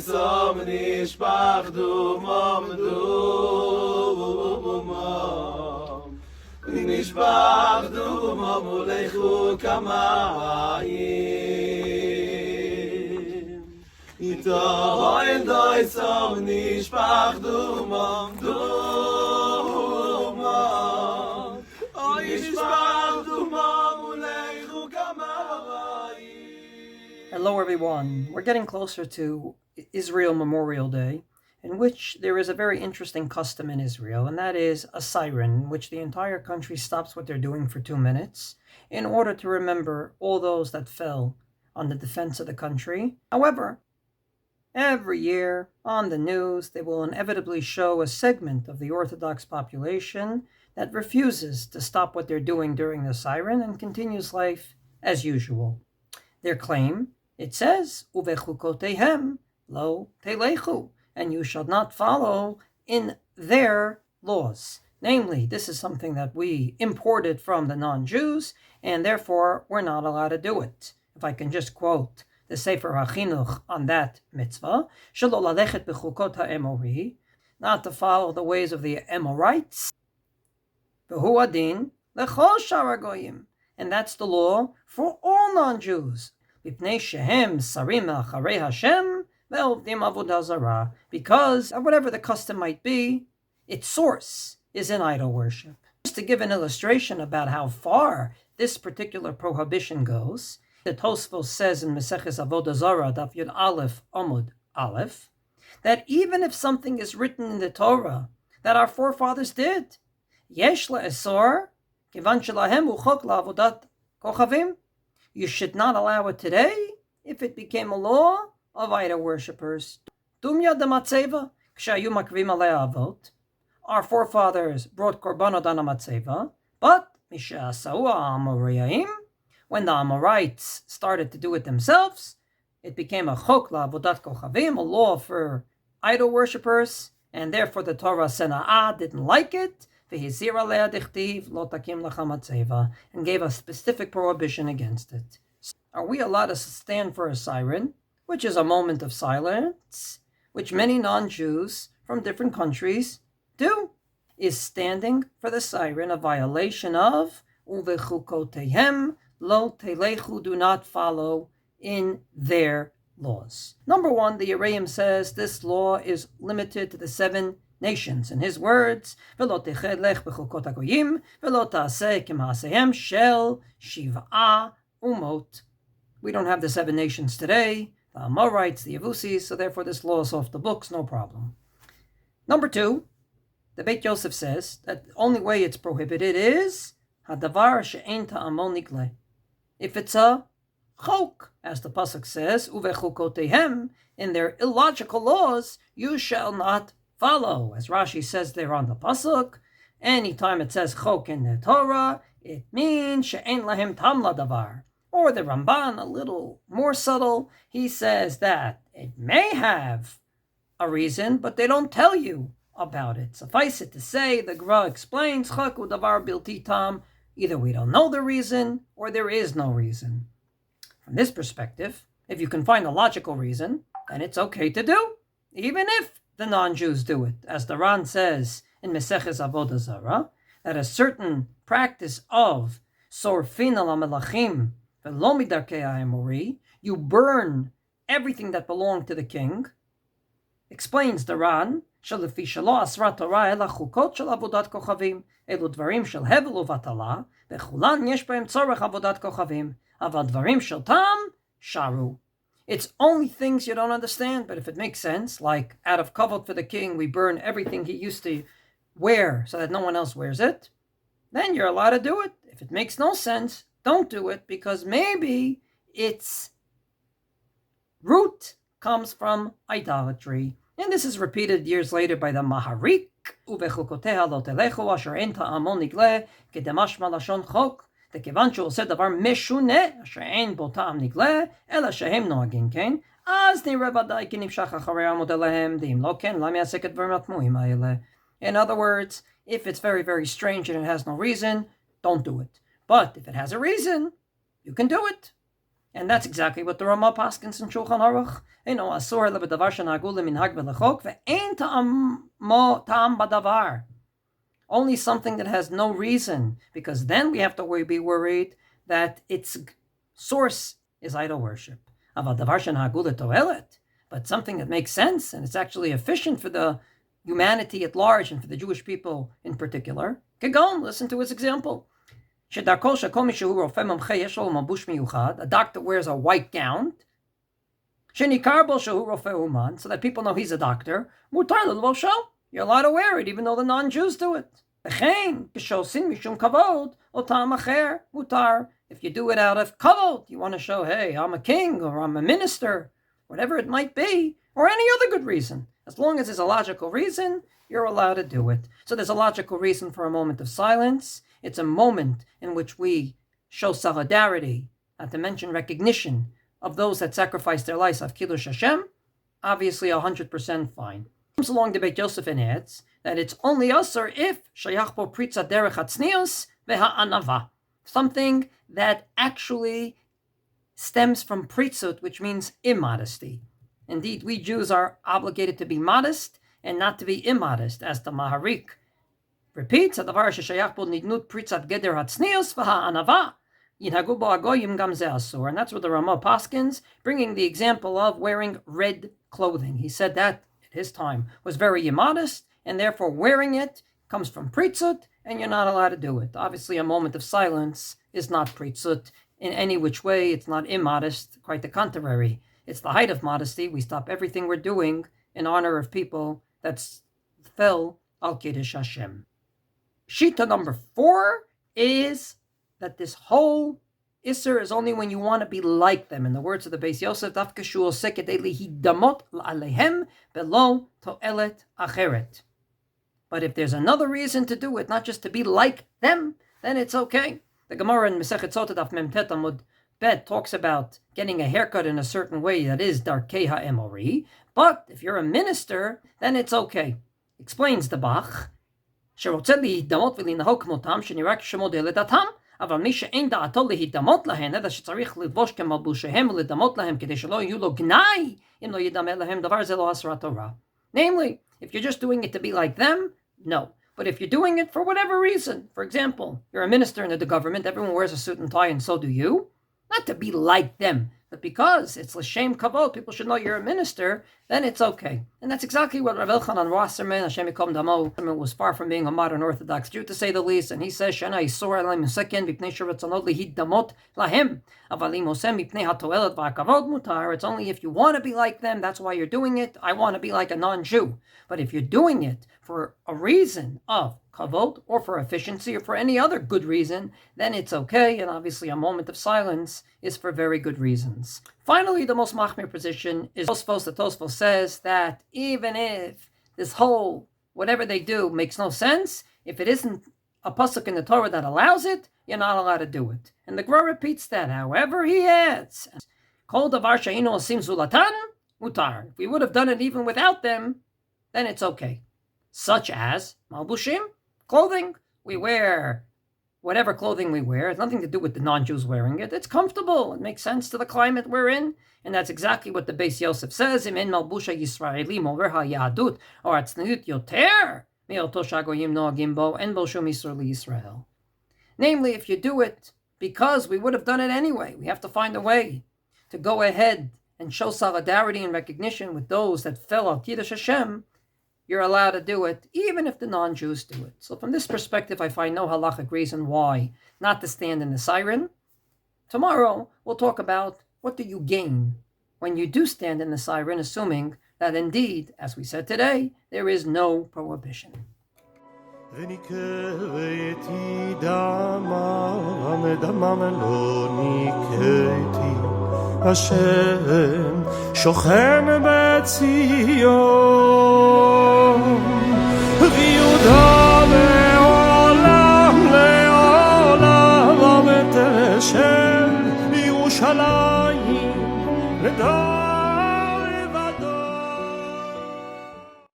som nishpach dumam dumam nishpach dumam ulechu kamayim itoin doi som nishpach dumam dumam nishpach dumam ulechu kamayim. Hello everyone. We're getting closer to Israel Memorial Day, in which there is a very interesting custom in Israel, and that is a siren, in which the entire country stops what they're doing for 2 minutes in order to remember all those that fell on the defense of the country. However, every year on the news, they will inevitably show a segment of the Orthodox population that refuses to stop what they're doing during the siren and continues life as usual. Their claim, it says, ובחוקותיהם lo תלכו, and you shall not follow in their laws. Namely, this is something that we imported from the non-Jews, and therefore we're not allowed to do it. If I can just quote the Sefer HaChinuch on that mitzvah, shelo lalechet bechukot ha'emori, not to follow the ways of the Amorites, v'hu adin lechol shar hagoyim, and that's the law for all non-Jews. Because whatever the custom might be, its source is in idol worship. Just to give an illustration about how far this particular prohibition goes, the Tosfos says in Maseches Avodah Zarah, Daf Yud Aleph Amud Aleph, that even if something is written in the Torah that our forefathers did, yesh la'esor, kivan shelahem hu chok la'avodat kochavim, you should not allow it today if it became a law of idol worshippers. Dumya de matzeva, kshayu makvim alei avot. Our forefathers brought korbanot on a matzeva, but mishasau ha'amoraim, when the Amorites started to do it themselves, it became a chok la'avodat kochavim, a law for idol worshippers, and therefore the Torah Sena'ah didn't like it, and gave a specific prohibition against it. Are we allowed to stand for a siren, which is a moment of silence, which many non-Jews from different countries do? Is standing for the siren a violation of ובחוקותיהם lo תלכו, do not follow in their laws? Number one, the Yereim says this law is limited to the 7 nations. In his words, ולא תלך בחוקות הגויים, ולא תעשה כמעשיהם של 7 umot. We don't have the 7 nations today, the Amorites, the Yevusis, so therefore this law is off the books, no problem. Number 2, the Beit Yosef says that the only way it's prohibited is hadavar she'ein ta'amo nigle. If it's a chok, as the pasuk says, ובחוקותיהם, in their illogical laws, you shall not follow. As Rashi says there on the pasuk, anytime it says chok in the Torah, it means she'ein lahem tam ladavar. Or the Ramban, a little more subtle, he says that it may have a reason, but they don't tell you about it. Suffice it to say, the Gemara explains chok u davar bilti tam. Either we don't know the reason, or there is no reason. From this perspective, if you can find a logical reason, then it's okay to do, even if the non-Jews do it. As the Ran says in Maseches Avodah Zarah, that a certain practice of sorfin al melachim v'lo midarkei ha'emori, you burn everything that belonged to the king, explains the Ran, shelefi shelo asra Torah ela chukot shel avodat kochavim, elu dvarim shel hevel uvatala, v'chulan yesh b'hem tzorech avodat kochavim, avad dvarim shel tam sharu. It's only things you don't understand, but if it makes sense, like out of kavod for the king, we burn everything he used to wear so that no one else wears it, then you're allowed to do it. If it makes no sense, don't do it, because maybe its root comes from idolatry. And this is repeated years later by the Maharik, ובחוקותיה לא תלכו, אשר אין טעמו נגלה, כדמשמע לשון חוק. וכיוון שהוא עושה דבר משונה, אשר אין בו טעם נגלה, אלא שהם נוהגים כן, אז נראה ודאי כי נמשך אחרי עמודליהם, דאם לא כן, למה יעסק הדברים התמוהים האלה? In other words, if it's very, very strange and it has no reason, don't do it. But if it has a reason, you can do it. And that's exactly what the Ramah paskins in Shulchan Aruch. Asur lebedavar shenahagu leminhag velechok ve'ein ta'am badavar. Only something that has no reason, because then we have to be worried that its source is idol worship. But something that makes sense and it's actually efficient for the humanity at large and for the Jewish people in particular. Kegon, listen to his example. A doctor wears a white gown so that people know he's a doctor. You're allowed to wear it even though the non-Jews do it. If you do it out of kavod, you want to show, hey, I'm a king or I'm a minister, whatever it might be, or any other good reason. As long as there's a logical reason, you're allowed to do it. So there's a logical reason for a moment of silence. It's a moment in which we show solidarity, not to mention recognition of those that sacrificed their lives of Kiddush Hashem. Obviously 100% fine. Comes along the Beit Yosef and adds that it's only usher if shayach bo pritza derech hatznius ve'ha'anava, something that actually stems from pritzut, which means immodesty. Indeed, we Jews are obligated to be modest and not to be immodest, as the Maharik repeats, hadavar sheshayach bo nidnut pritzat geder hatznius ve'ha'anava yinhagu bo agoyim gam ze asur. And that's what the Ramah paskins, bringing the example of wearing red clothing. He said that his time was very immodest, and therefore wearing it comes from pritzut, and you're not allowed to do it. Obviously, a moment of silence is not pritzut in any which way. It's not immodest, quite the contrary. It's the height of modesty. We stop everything we're doing in honor of people that fell al Kiddush Hashem. Shita number 4 is that this whole Isser is only when you want to be like them. In the words of the Beis Yosef, Dafka shu oseh kedei lihidamot alehem velo to'elet acheret. But if there's another reason to do it, not just to be like them, then it's okay. The Gemara in Masechet Sotah Daf Mem Tet Amud Bet talks about getting a haircut in a certain way that is darkei ha'emori. But if you're a minister, then it's okay. Explains the Bach. שרוצה להידמות ולנהוג כמותם, שנראה כשמו דלדתם, אבל מי שאין דעתו להידמות להן, אלא שצריך לבוש כמלבושיהם ולדמות להם, כדי שלא יהיו לו גנאי, אם לא ידמה להם, דבר זה לא אסרת תורה. Namely, if you're just doing it to be like them, no. But if you're doing it for whatever reason, for example, you're a minister in the government, everyone wears a suit and tie, and so do you, not to be like them, but because it's l'shem kavod, people should know you're a minister, then it's okay. And that's exactly what Rav Elchanan Wasserman, Hashem Yikom Damo, was far from being a modern Orthodox Jew, to say the least, and he says, Shena Yisor Elam Yuseken, Vipnei Shiratzonot Lihidamot Lahem, Avalim Osem, Vipnei HaToelet V'Akavod Mutar. It's only if you want to be like them, that's why you're doing it. I want to be like a non-Jew. But if you're doing it for a reason of kavod, or for efficiency, or for any other good reason, then it's okay, and obviously a moment of silence is for very good reasons. Finally, the most machmir position is Tosfos. The Tosfos says that even if this whole, whatever they do, makes no sense, if it isn't a pasuk in the Torah that allows it, you're not allowed to do it. And the Gemara repeats that. However, he adds, Kol davar she'eino osim zulatan mutar. If we would have done it even without them, then it's okay. Such as malbushim, clothing. We wear whatever clothing we wear. It's nothing to do with the non-Jews wearing it. It's comfortable. It makes sense to the climate we're in. And that's exactly what the Beis Yosef says. Im en malbusha Yisraeli mover ha'yadut or atzniut yoter me'oto shagoyim noagim bo en bo shum isur liYisrael. Namely, if you do it because we would have done it anyway, we have to find a way to go ahead and show solidarity and recognition with those that fell al Kiddush Hashem. You're allowed to do it, even if the non-Jews do it. So from this perspective, I find no halachic reason why not to stand in the siren. Tomorrow, we'll talk about what do you gain when you do stand in the siren, assuming that indeed, as we said today, there is no prohibition. השם שוכן בציון ויהודה